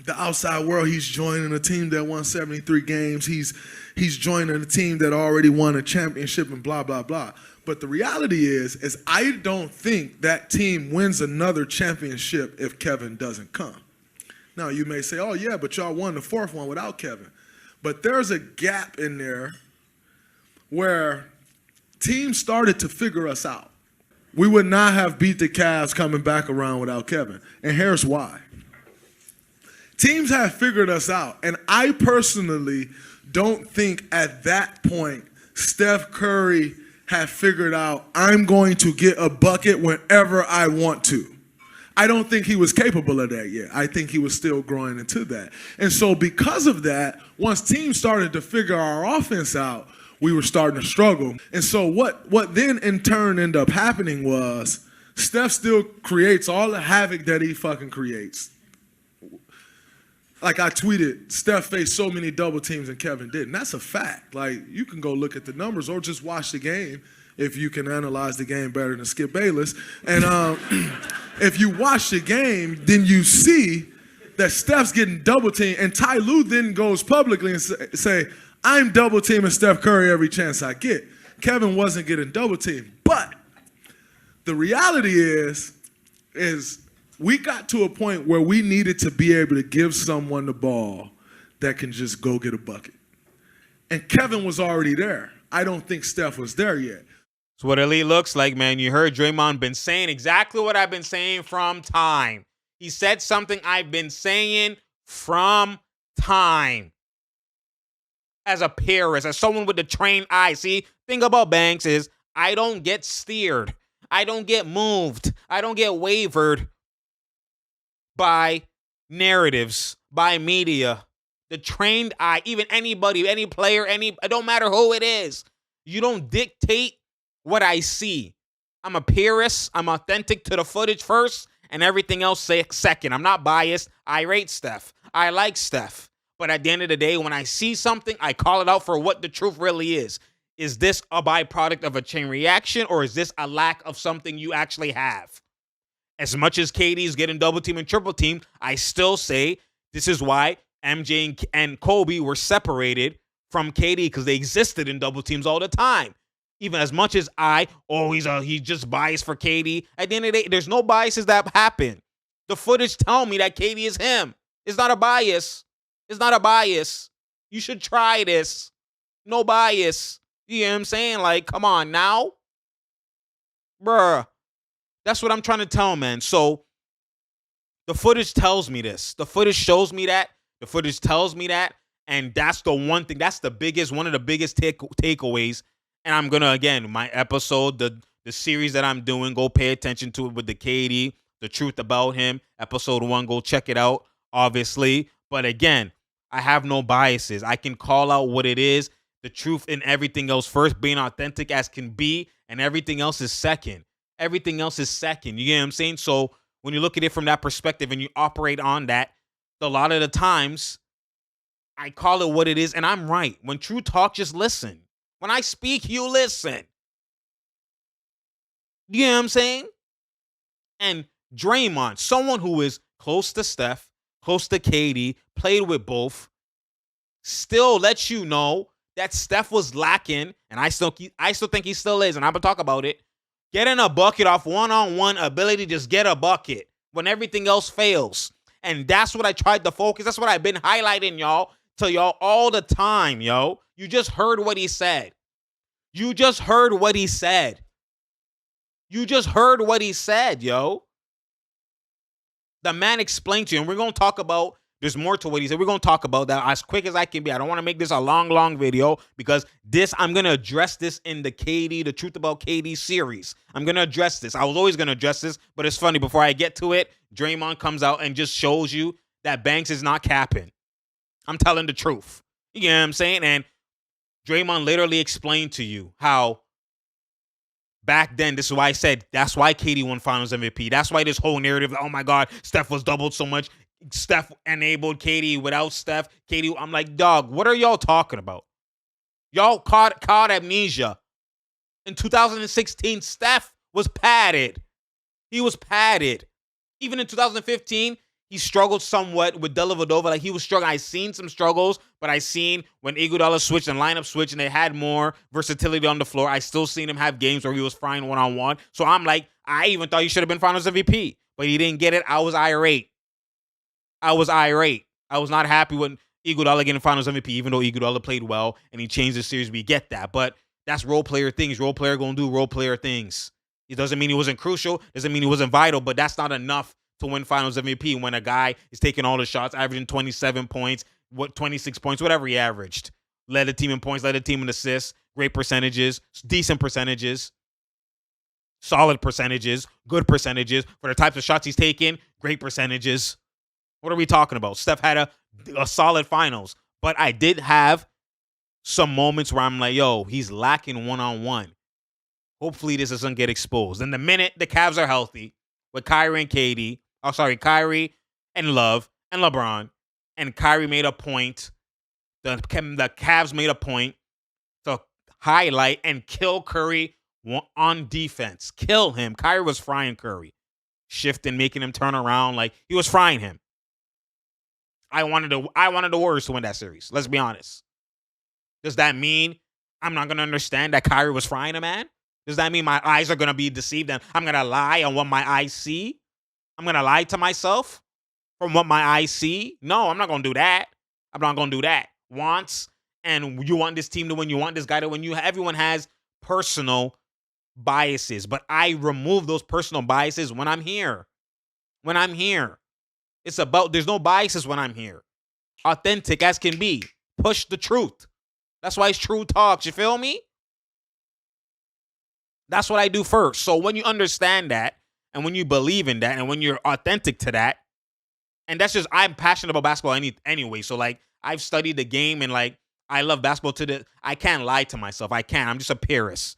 the outside world. He's joining a team that won 73 games. He's joining a team that already won a championship and blah, blah, blah. But the reality is I don't think that team wins another championship if Kevin doesn't come. Now, you may say, oh, yeah, but y'all won the fourth one without Kevin. But there's a gap in there where teams started to figure us out. We would not have beat the Cavs coming back around without Kevin. And here's why. Teams have figured us out. And I personally don't think at that point Steph Curry had figured out I'm going to get a bucket whenever I want to. I don't think he was capable of that yet. I think he was still growing into that. And so because of that, once teams started to figure our offense out, we were starting to struggle. And so what then in turn ended up happening was Steph still creates all the havoc that he fucking creates. Like I tweeted, Steph faced so many double teams and Kevin didn't. That's a fact. Like, you can go look at the numbers or just watch the game if you can analyze the game better than Skip Bayless. And if you watch the game, then you see that Steph's getting double teamed, and Ty Lue then goes publicly and say, I'm double teaming Steph Curry every chance I get. Kevin wasn't getting double teamed. But the reality is we got to a point where we needed to be able to give someone the ball that can just go get a bucket. And Kevin was already there. I don't think Steph was there yet. That's what elite looks like, man. You heard Draymond been saying exactly what I've been saying from time. He said something I've been saying from time. As a purist, as someone with the trained eye. See, thing about Banks is I don't get steered. I don't get moved. I don't get wavered by narratives, by media. The trained eye, even anybody, any player, it don't matter who it is. You don't dictate what I see. I'm a purist. I'm authentic to the footage first, and everything else second. I'm not biased. I rate Steph. I like Steph. But at the end of the day, when I see something, I call it out for what the truth really is. Is this a byproduct of a chain reaction, or is this a lack of something you actually have? As much as KD's getting double team and triple team, I still say this is why MJ and Kobe were separated from KD, because they existed in double teams all the time. Even as much as he's just biased for KD. At the end of the day, there's no biases that happen. The footage tell me that KD is him. It's not a bias. It's not a bias. You should try this. No bias. You know what I'm saying? Like, come on now. Bruh. That's what I'm trying to tell, man. So, the footage tells me this. The footage shows me that. The footage tells me that. And that's the one thing. That's one of the biggest takeaways. And I'm going to, again, my episode, the series that I'm doing, go pay attention to it with the KD, the truth about him. Episode 1, go check it out, obviously. But again, I have no biases. I can call out what it is, the truth and everything else first, being authentic as can be, and everything else is second. Everything else is second. You get what I'm saying? So when you look at it from that perspective and you operate on that, a lot of the times I call it what it is, and I'm right. When true talk, just listen. When I speak, you listen. You know what I'm saying? And Draymond, someone who is close to Steph, close to KD, played with both, still lets you know that Steph was lacking, and I still think he still is, and I'm going to talk about it, getting a bucket off one-on-one ability to just get a bucket when everything else fails. And that's what I tried to focus. That's what I've been highlighting, y'all, to y'all all the time, yo. You just heard what he said. You just heard what he said. You just heard what he said, yo. The man explained to you, and we're going to talk about, there's more to what he said. We're going to talk about that as quick as I can be. I don't want to make this a long video because I'm going to address this in the KD, the Truth About KD series. I'm going to address this. I was always going to address this, but it's funny. Before I get to it, Draymond comes out and just shows you that Banks is not capping. I'm telling the truth. You know what I'm saying? And Draymond literally explained to you how back then, this is why I said, that's why KD won Finals MVP. That's why this whole narrative, oh my God, Steph was doubled so much. Steph enabled KD without Steph. KD, I'm like, dog, what are y'all talking about? Y'all caught amnesia. In 2016, Steph was padded. He was padded. Even in 2015, He struggled somewhat with Dellavedova. Like, he was struggling. I seen some struggles, but I seen when Iguodala switched and lineup switched and they had more versatility on the floor. I still seen him have games where he was frying one-on-one. So I'm like, I even thought he should have been Finals MVP, but he didn't get it. I was irate. I was not happy when Iguodala getting Finals MVP, even though Iguodala played well and he changed the series. We get that, but that's role player things. Role player gonna do role player things. It doesn't mean he wasn't crucial. Doesn't mean he wasn't vital, but that's not enough to win Finals MVP when a guy is taking all the shots, averaging 27 points, 26 points, whatever he averaged. Led the team in points, led the team in assists, great percentages, decent percentages, solid percentages, good percentages. For the types of shots he's taking, great percentages. What are we talking about? Steph had a solid Finals, but I did have some moments where I'm like, yo, he's lacking one-on-one. Hopefully this doesn't get exposed. And the minute the Cavs are healthy with Kyrie and Love and LeBron, and Kyrie made a point, the Cavs made a point to highlight and kill Curry on defense. Kill him. Kyrie was frying Curry, shifting, making him turn around. Like, he was frying him. I wanted the Warriors to win that series. Let's be honest. Does that mean I'm not going to understand that Kyrie was frying a man? Does that mean my eyes are going to be deceived and I'm going to lie on what my eyes see? I'm going to lie to myself from what my eyes see? No, I'm not going to do that. I'm not going to do that. Wants, and you want this team to win, you want this guy to win. Everyone has personal biases, but I remove those personal biases when I'm here. When I'm here. It's about, there's no biases when I'm here. Authentic as can be. Push the truth. That's why it's True Talks. You feel me? That's what I do first. So when you understand that, and when you believe in that, and when you're authentic to that, and that's just, I'm passionate about basketball anyway. So, like, I've studied the game, and, like, I love basketball I can't lie to myself. I can't. I'm just a purist.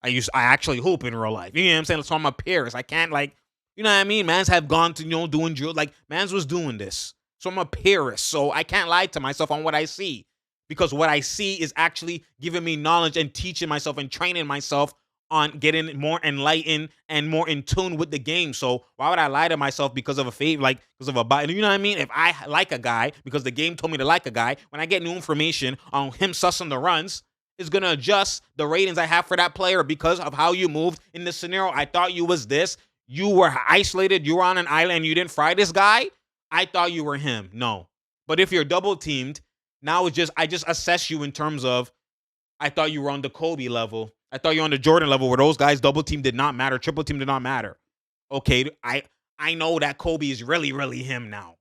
I actually hoop in real life. You know what I'm saying? So I'm a purist. I can't, like, you know what I mean? Mans have gone to, doing drill. Like, Mans was doing this. So I'm a purist. So I can't lie to myself on what I see. Because what I see is actually giving me knowledge and teaching myself and training myself on getting more enlightened and more in tune with the game. So why would I lie to myself because of a favor, like because of a bias? You know what I mean? If I like a guy because the game told me to like a guy, when I get new information on him sussing the runs, it's going to adjust the ratings I have for that player because of how you moved in this scenario. I thought you was this. You were isolated. You were on an island. You didn't fry this guy. I thought you were him. No. But if you're double teamed, now I just assess you in terms of, I thought you were on the Kobe level. I thought you were on the Jordan level where those guys double team did not matter. Triple team did not matter. Okay, I know that Kobe is really, really him now.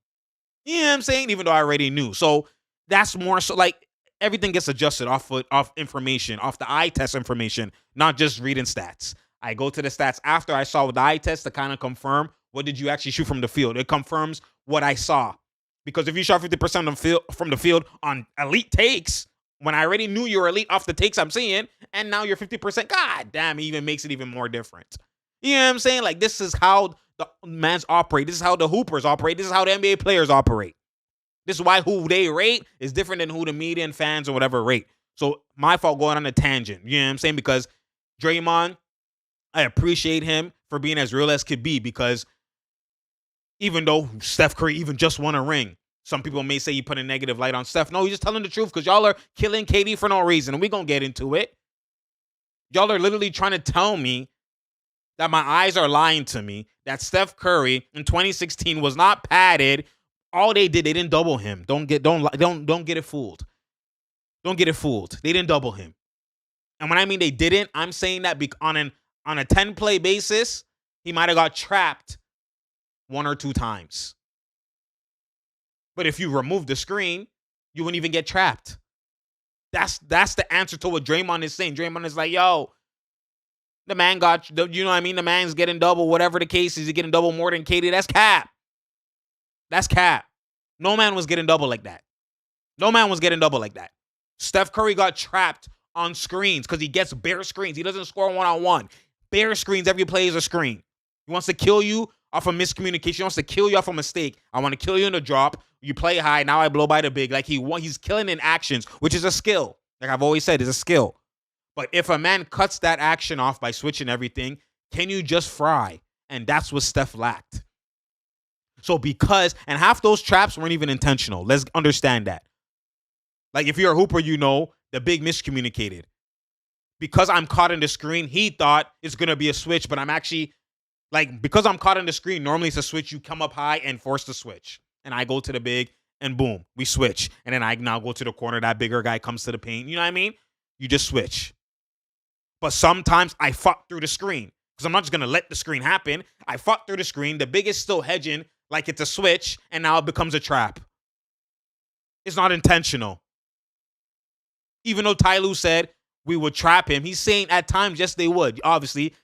You know what I'm saying? Even though I already knew. So that's more so, like, everything gets adjusted off information, off the eye test information, not just reading stats. I go to the stats after I saw the eye test to kind of confirm what did you actually shoot from the field. It confirms what I saw. Because if you shot 50% from the field on elite takes, when I already knew you were elite off the takes I'm seeing, and now you're 50%, god damn, it even makes it even more different. You know what I'm saying? Like, this is how the mans operate. This is how the hoopers operate. This is how the NBA players operate. This is why who they rate is different than who the media and fans or whatever rate. So my fault going on a tangent. You know what I'm saying? Because Draymond, I appreciate him for being as real as could be, because even though Steph Curry even just won a ring, some people may say you put a negative light on Steph. No, he's just telling the truth because y'all are killing KD for no reason. And we're going to get into it. Y'all are literally trying to tell me that my eyes are lying to me, that Steph Curry in 2016 was not padded. All they did, they didn't double him. Don't get it fooled. Don't get it fooled. They didn't double him. And when I mean they didn't, I'm saying that on a 10-play basis, he might have got trapped 1 or 2 times. But if you remove the screen, you wouldn't even get trapped. That's the answer to what Draymond is saying. Draymond is like, yo, the man got, you know what I mean? The man's getting double, whatever the case is. He's getting double more than KD. That's cap. That's cap. No man was getting double like that. No man was getting double like that. Steph Curry got trapped on screens because he gets bare screens. He doesn't score one-on-one. Bare screens, every play is a screen. He wants to kill you off of miscommunication. He wants to kill you off a mistake. I want to kill you in the drop. You play high, now I blow by the big. Like he's killing in actions, which is a skill. Like I've always said, is a skill. But if a man cuts that action off by switching everything, can you just fry? And that's what Steph lacked. So and half those traps weren't even intentional. Let's understand that. Like if you're a hooper, you know the big miscommunicated. Because I'm caught in the screen, he thought it's going to be a switch, but I'm actually, like, because I'm caught in the screen, normally it's a switch. You come up high and force the switch. And I go to the big, and boom, we switch. And then I now go to the corner. That bigger guy comes to the paint. You know what I mean? You just switch. But sometimes I fuck through the screen because I'm not just going to let the screen happen. I fuck through the screen. The big is still hedging like it's a switch, and now it becomes a trap. It's not intentional. Even though Ty Lue said we would trap him, he's saying at times, yes, they would. Obviously,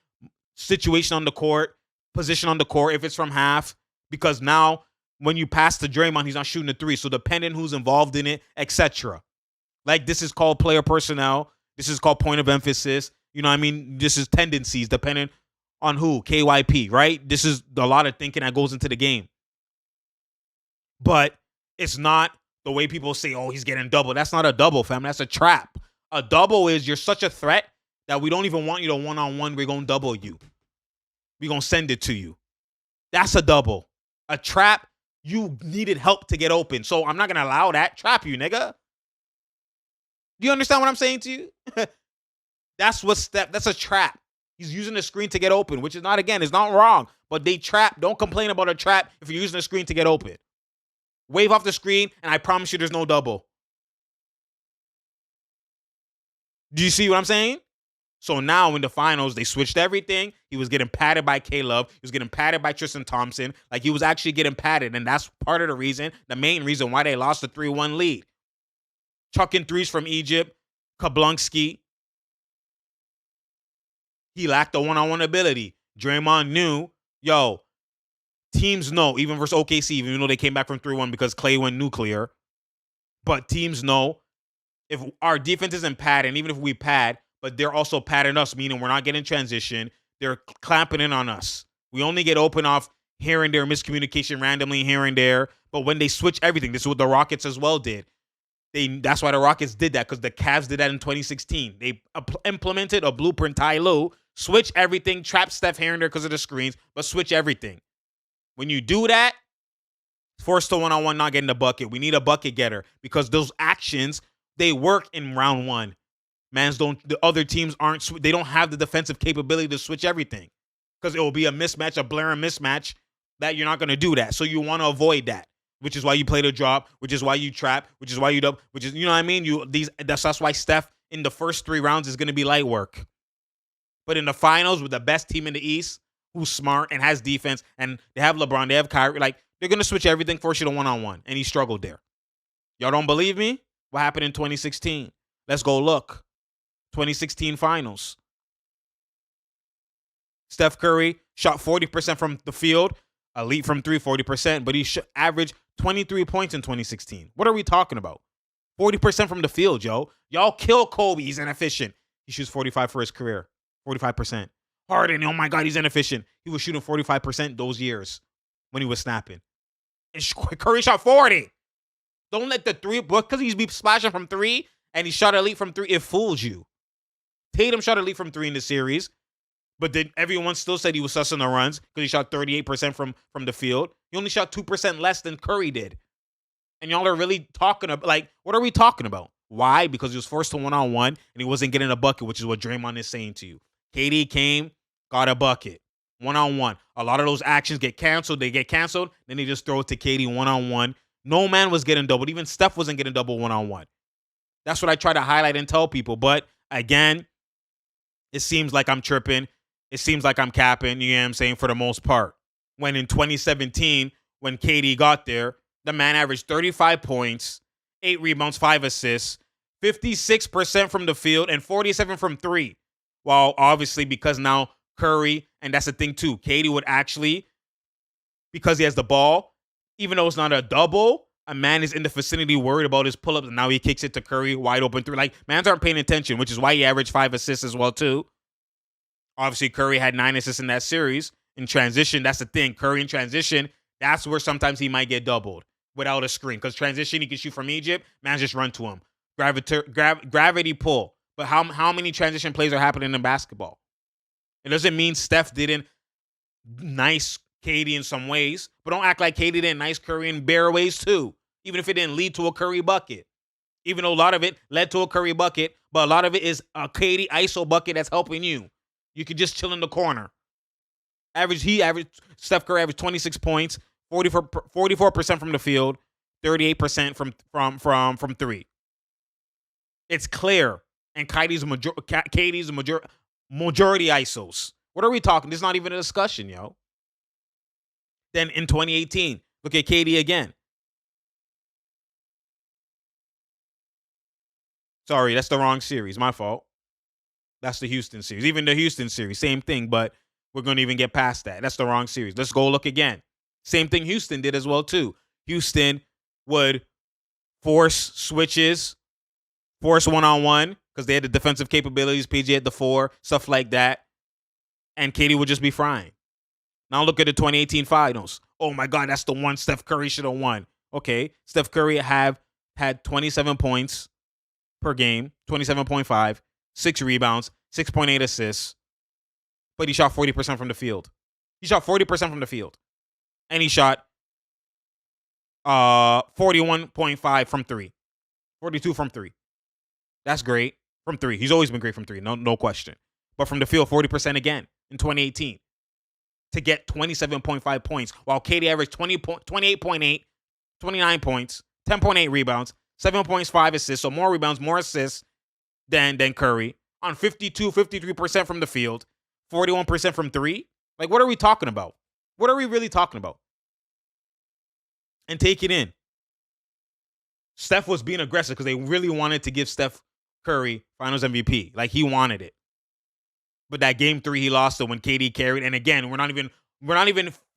situation on the court, position on the court, if it's from half, because now when you pass to Draymond, he's not shooting a three. So depending who's involved in it, etc. Like this is called player personnel. This is called point of emphasis. You know what I mean? This is tendencies depending on who, KYP, right? This is a lot of thinking that goes into the game. But it's not the way people say, oh, he's getting double. That's not a double, fam. That's a trap. A double is you're such a threat that we don't even want you to one-on-one. We're going to double you. We're going to send it to you. That's a double. A trap, you needed help to get open. So I'm not going to allow that. Trap you, nigga. Do you understand what I'm saying to you? That's a trap. He's using the screen to get open, which is not, again, it's not wrong. But they trap. Don't complain about a trap if you're using the screen to get open. Wave off the screen, and I promise you there's no double. Do you see what I'm saying? So now in the finals, they switched everything. He was getting patted by K-Love. He was getting patted by Tristan Thompson. Like, he was actually getting patted, and that's part of the reason, the main reason why they lost the 3-1 lead. Chucking threes from Egypt, Kablunski. He lacked the one-on-one ability. Draymond knew, teams know, even versus OKC, even though they came back from 3-1 because Clay went nuclear. But teams know if our defense isn't padding, even if we pad, but they're also padding us, meaning we're not getting transition, they're clamping in on us. We only get open off here and there, miscommunication randomly here and there. But when they switch everything, this is what the Rockets as well did. That's why the Rockets did that, because the Cavs did that in 2016. They implemented a blueprint, Ty Lue, switch everything, trap Steph here and there because of the screens, but switch everything. When you do that, forced to one-on-one, not getting the bucket. We need a bucket getter because those actions, they work in round one. The other teams they don't have the defensive capability to switch everything because it will be a mismatch, a blaring mismatch that you're not going to do that. So you want to avoid that, which is why you play the drop, which is why you trap, which is why you double, which is, you know what I mean? That's why Steph in the first 3 rounds is going to be light work. But in the finals with the best team in the East, who's smart and has defense, and they have LeBron, they have Kyrie, like, they're going to switch everything, force you to one-on-one, and he struggled there. Y'all don't believe me? What happened in 2016? Let's go look. 2016 finals. Steph Curry shot 40% from the field, elite from 3, 40%, but he averaged 23 points in 2016. What are we talking about? 40% from the field, yo. Y'all kill Kobe. He's inefficient. He shoots 45 for his career. 45%. Harden, oh my God, he's inefficient. He was shooting 45% those years when he was snapping. And Curry shot 40. Don't let the 3, because he's be splashing from 3 and he shot elite from 3, it fools you. Tatum shot elite from 3 in the series, but then everyone still said he was sussing the runs because he shot 38% from the field. He only shot 2% less than Curry did. And y'all are really talking about, like, what are we talking about? Why? Because he was forced to one-on-one and he wasn't getting a bucket, which is what Draymond is saying to you. KD came, got a bucket. One-on-one. A lot of those actions get canceled. They get canceled. Then they just throw it to KD one-on-one. No man was getting doubled. Even Steph wasn't getting double one-on-one. That's what I try to highlight and tell people. But, again, it seems like I'm tripping. It seems like I'm capping, you know what I'm saying, for the most part. When in 2017, when KD got there, the man averaged 35 points, 8 rebounds, 5 assists, 56% from the field, and 47 from 3. While, obviously, because now Curry, and that's the thing too, KD would actually, because he has the ball, even though it's not a double, a man is in the vicinity worried about his pull-ups, and now he kicks it to Curry, wide open 3. Like, mans aren't paying attention, which is why he averaged 5 assists as well too. Obviously, Curry had 9 assists in that series. In transition, that's the thing. Curry in transition, that's where sometimes he might get doubled without a screen. Because transition, he can shoot from Egypt, man just run to him. Gravity pull. But how many transition plays are happening in basketball? It doesn't mean Steph didn't nice KD in some ways, but don't act like KD didn't nice Curry in bare ways too, even if it didn't lead to a Curry bucket. Even though a lot of it led to a Curry bucket, but a lot of it is a KD ISO bucket that's helping you. You could just chill in the corner. Steph Curry averaged 26 points, 44% from the field, 38% from three. It's clear. And KD's majority ISOs. What are we talking? This is not even a discussion, yo. Then in 2018, look at KD again. Sorry, that's the wrong series. My fault. That's the Houston series. Even the Houston series, same thing, but we're going to even get past that. That's the wrong series. Let's go look again. Same thing Houston did as well, too. Houston would force switches, force one-on-one, because they had the defensive capabilities. PG had the 4, stuff like that. And KD would just be frying. Now look at the 2018 finals. Oh, my God, that's the one Steph Curry should have won. Okay, Steph Curry had 27 points per game, 27.5, 6 rebounds, 6.8 assists, but he shot 40% from the field. He shot 40% from the field. And he shot 41.5 from 3. 42 from 3. That's great from 3. He's always been great from 3, no question. But from the field, 40% again in 2018 to get 27.5 points, while KD averaged 28.8, 29 points, 10.8 rebounds, 7.5 assists, so more rebounds, more assists than Curry, on 53% from the field, 41% from 3. Like, what are we talking about? What are we really talking about? And take it in. Steph was being aggressive because they really wanted to give Steph Curry Finals MVP. Like, he wanted it. But that game 3, he lost it when KD carried. And again, we're not even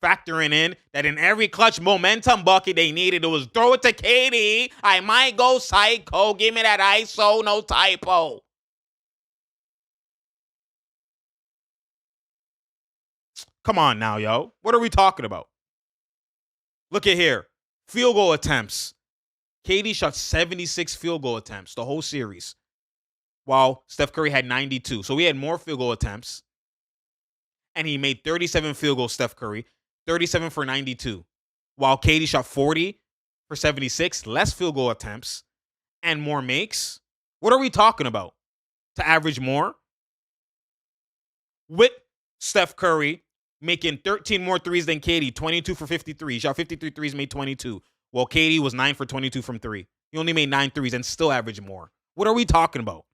factoring in that in every clutch momentum bucket they needed, it was throw it to KD. I might go psycho. Give me that ISO, no typo. Come on now, yo. What are we talking about? Look at here. Field goal attempts. KD shot 76 field goal attempts the whole series, while Steph Curry had 92. So we had more field goal attempts. And he made 37 field goals, Steph Curry, 37 for 92. While KD shot 40 for 76, less field goal attempts, and more makes. What are we talking about? To average more? With Steph Curry making 13 more threes than KD, 22 for 53. He shot 53 threes, made 22. While KD was 9 for 22 from 3. He only made 9 threes and still averaged more. What are we talking about?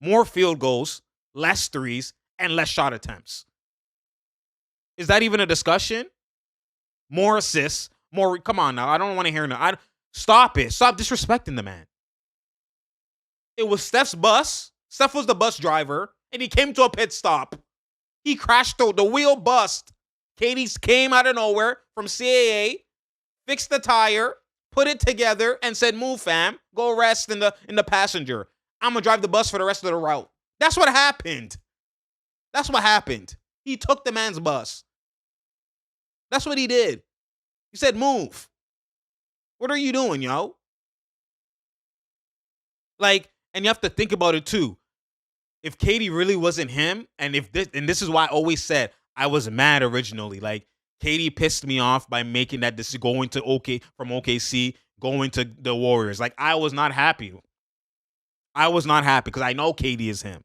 More field goals, less threes, and less shot attempts. Is that even a discussion? More assists, more. Come on now. I don't want to hear no. Stop it. Stop disrespecting the man. It was Steph's bus. Steph was the bus driver, and he came to a pit stop. He crashed through the wheel bust. KD came out of nowhere from CAA, fixed the tire, put it together, and said, "Move, fam. Go rest in the passenger. I'm gonna drive the bus for the rest of the route." That's what happened. That's what happened. He took the man's bus. That's what he did. He said, "Move." What are you doing, yo? Like, and you have to think about it too. If KD really wasn't him, and this is why I always said I was mad originally. Like, KD pissed me off by making that decision, going to from OKC, going to the Warriors. Like, I was not happy. I was not happy because I know KD is him.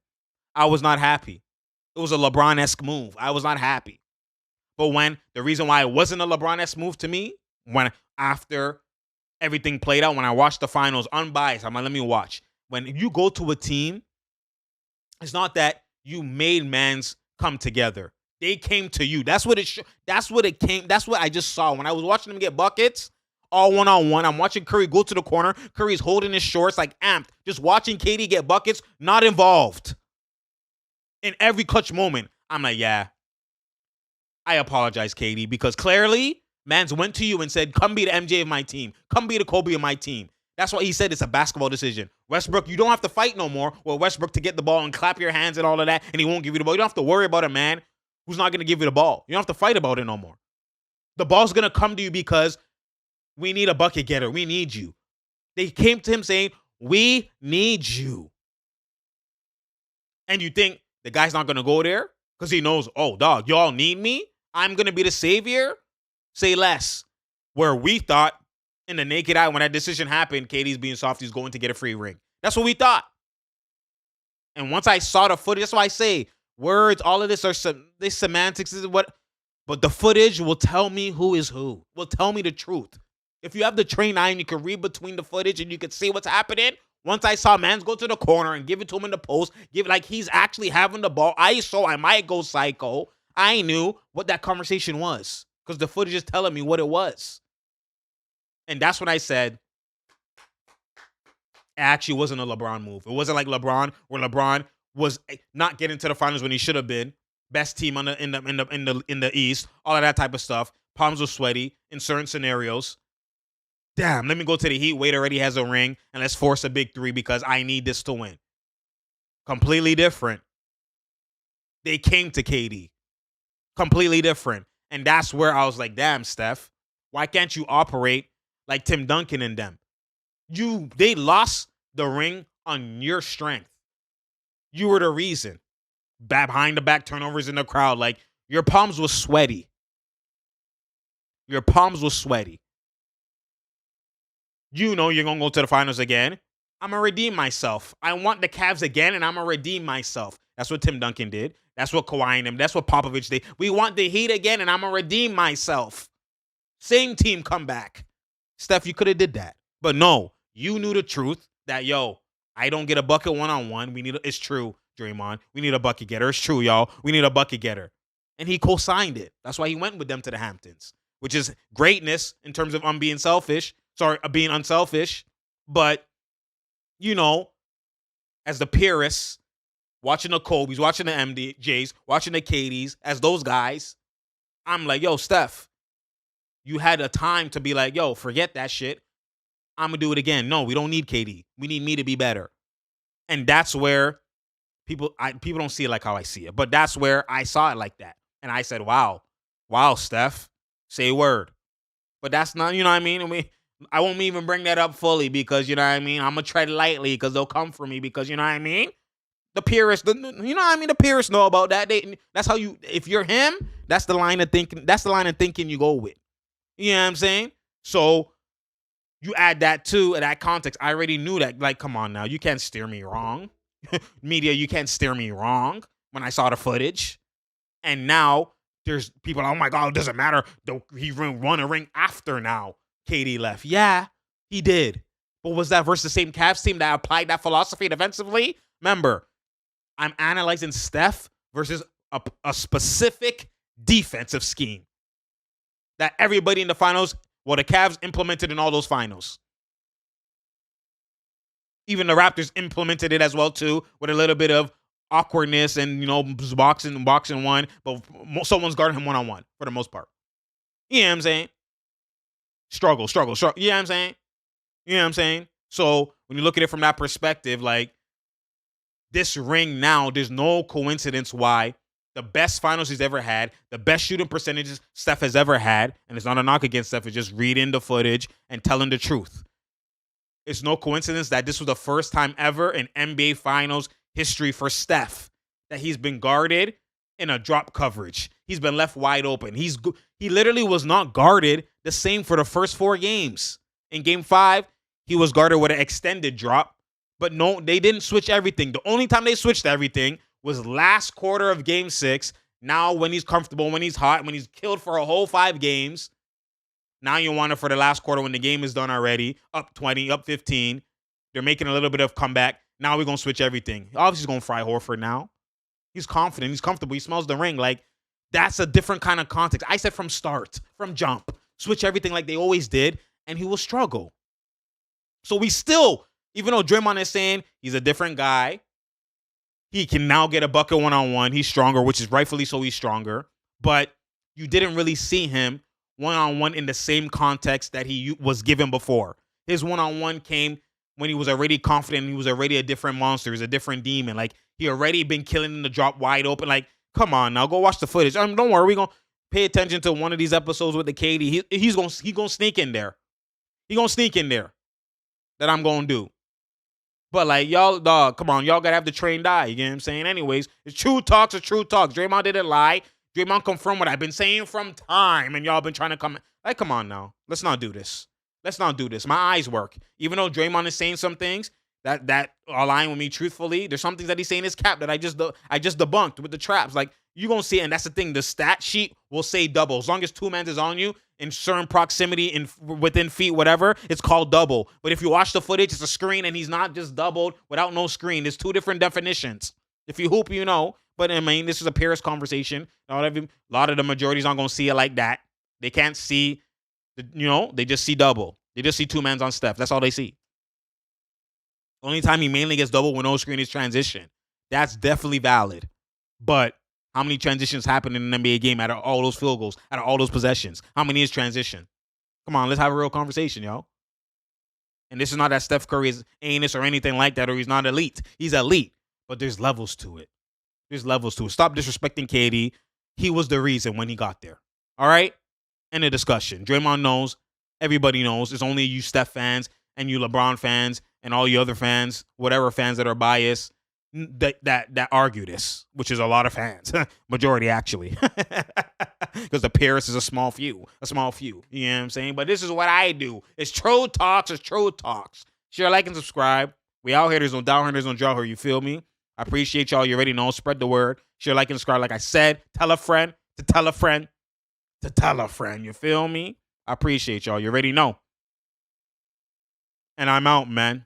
I was not happy. It was a LeBron-esque move. I was not happy. But the reason why it wasn't a LeBron-esque move to me, after everything played out, when I watched the finals, unbiased, I'm like, let me watch. When you go to a team, it's not that you made mans come together. They came to you. That's what I just saw. When I was watching them get buckets, all one-on-one, I'm watching Curry go to the corner. Curry's holding his shorts like amped. Just watching KD get buckets, not involved. In every clutch moment, I'm like, yeah, I apologize, KD, because clearly, mans went to you and said, come be the MJ of my team. Come be the Kobe of my team. That's why he said it's a basketball decision. Westbrook, you don't have to fight no more with Westbrook to get the ball and clap your hands and all of that, and he won't give you the ball. You don't have to worry about a man who's not going to give you the ball. You don't have to fight about it no more. The ball's going to come to you because we need a bucket getter. We need you. They came to him saying, we need you. And you think the guy's not going to go there because he knows, oh, dog, y'all need me? I'm going to be the savior, say less. Where we thought in the naked eye when that decision happened, KD's being soft, he's going to get a free ring. That's what we thought. And once I saw the footage, that's why I say words, all of this are this semantics, this is what, but the footage will tell me who is who, will tell me the truth. If you have the trained eye and you can read between the footage and you can see what's happening, once I saw Mans go to the corner and give it to him in the post, give like he's actually having the ball, I might go psycho. I knew what that conversation was because the footage is telling me what it was. And that's when I said, it actually wasn't a LeBron move. It wasn't like LeBron, where LeBron was not getting to the finals when he should have been. Best team in the East, all of that type of stuff. Palms were sweaty in certain scenarios. Damn, let me go to the Heat. Wade already has a ring, and let's force a big three because I need this to win. Completely different. They came to KD. Completely different. And that's where I was like, damn, Steph, why can't you operate like Tim Duncan and them? They lost the ring on your strength. You were the reason. Behind the back turnovers in the crowd. Like, your palms were sweaty. Your palms were sweaty. You know you're going to go to the finals again. I'm going to redeem myself. I want the Cavs again, and I'm going to redeem myself. That's what Tim Duncan did. That's what Kawhi and them. That's what Popovich did. We want the Heat again, and I'm going to redeem myself. Same team come back. Steph, you could have did that. But no, you knew the truth that, yo, I don't get a bucket one-on-one. It's true, Draymond. We need a bucket getter. It's true, y'all. We need a bucket getter. And he co-signed it. That's why he went with them to the Hamptons, which is greatness in terms of being unselfish. But, you know, as the purists, watching the Kobe's, watching the MJs, watching the KDs, as those guys, I'm like, yo, Steph, you had a time to be like, yo, forget that shit. I'm going to do it again. No, we don't need KD. We need me to be better. And that's where people don't see it like how I see it. But that's where I saw it like that. And I said, wow, Steph, say a word. But that's not, you know what I mean? I won't even bring that up fully because, you know what I mean? I'm going to tread lightly because they'll come for me because, you know what I mean? The purists, you know what I mean? The purists know about that. That's how if you're him, that's the line of thinking you go with. You know what I'm saying? So you add that to that context. I already knew that. Like, come on now. You can't steer me wrong. Media, you can't steer me wrong when I saw the footage. And now there's people, oh my God, it doesn't matter. He won a ring after now KD left. Yeah, he did. But was that versus the same Cavs team that applied that philosophy defensively? Remember, I'm analyzing Steph versus a specific defensive scheme that everybody in the finals, the Cavs implemented in all those finals. Even the Raptors implemented it as well, too, with a little bit of awkwardness and, you know, boxing one, but someone's guarding him one-on-one for the most part. You know what I'm saying? Struggle. You know what I'm saying? You know what I'm saying? So when you look at it from that perspective, like, this ring now, there's no coincidence why the best finals he's ever had, the best shooting percentages Steph has ever had, and it's not a knock against Steph, it's just reading the footage and telling the truth. It's no coincidence that this was the first time ever in NBA Finals history for Steph that he's been guarded in a drop coverage. He's been left wide open. He literally was not guarded the same for the first 4 games. In Game 5, he was guarded with an extended drop, but no, they didn't switch everything. The only time they switched everything was last quarter of Game 6. Now when he's comfortable, when he's hot, when he's killed for a whole 5 games, now you want it for the last quarter when the game is done already, up 20, up 15. They're making a little bit of comeback. Now we're going to switch everything. Obviously, he's going to fry Horford now. He's confident. He's comfortable. He smells the ring. Like, that's a different kind of context. I said from jump, switch everything like they always did, and he will struggle. So we still, even though Draymond is saying he's a different guy, he can now get a bucket one-on-one. He's stronger, which is rightfully so he's stronger. But you didn't really see him one-on-one in the same context that he was given before. His one-on-one came when he was already confident. He was already a different monster. He's a different demon. Like, he already been killing in the drop wide open. Like, come on now, go watch the footage. Don't worry, we're going to pay attention to one of these episodes with the KD. He's going to sneak in there. He's going to sneak in there that I'm going to do. But, like, y'all, dog, come on. Y'all got to have the trained eye. You get what I'm saying? Anyways, it's true talks are true talks. Draymond didn't lie. Draymond confirmed what I've been saying from time, and y'all been trying to come. Like, come on now. Let's not do this. Let's not do this. My eyes work. Even though Draymond is saying some things that align with me truthfully, there's some things that he's saying is cap that I just debunked with the traps. Like, you gonna see it, and that's the thing. The stat sheet will say double. As long as 2 men is on you in certain proximity, within feet, whatever, it's called double. But if you watch the footage, it's a screen, and he's not just doubled without no screen. There's 2 different definitions. If you hoop, you know. But I mean, this is a Paris conversation. A lot of the majority's not gonna see it like that. They can't see, they just see double. They just see 2 men on Steph. That's all they see. Only time he mainly gets double with no screen is transition. That's definitely valid. But how many transitions happen in an NBA game out of all those field goals, out of all those possessions? How many is transition? Come on, let's have a real conversation, yo. And this is not that Steph Curry is anus or anything like that, or he's not elite. He's elite, but there's levels to it. There's levels to it. Stop disrespecting KD. He was the reason when he got there. All right? End of discussion. Draymond knows. Everybody knows. It's only you Steph fans and you LeBron fans and all you other fans, whatever fans that are biased, that argue this, which is a lot of fans. Majority, actually. Because the Paris is a small few. You know what I'm saying? But this is what I do. It's True Talks. Share, like, and subscribe. We out here. There's no down here. There's no jaw here. You feel me? I appreciate y'all. You already know. Spread the word. Share, like, and subscribe. Like I said, tell a friend to tell a friend to tell a friend. You feel me? I appreciate y'all. You already know. And I'm out, man.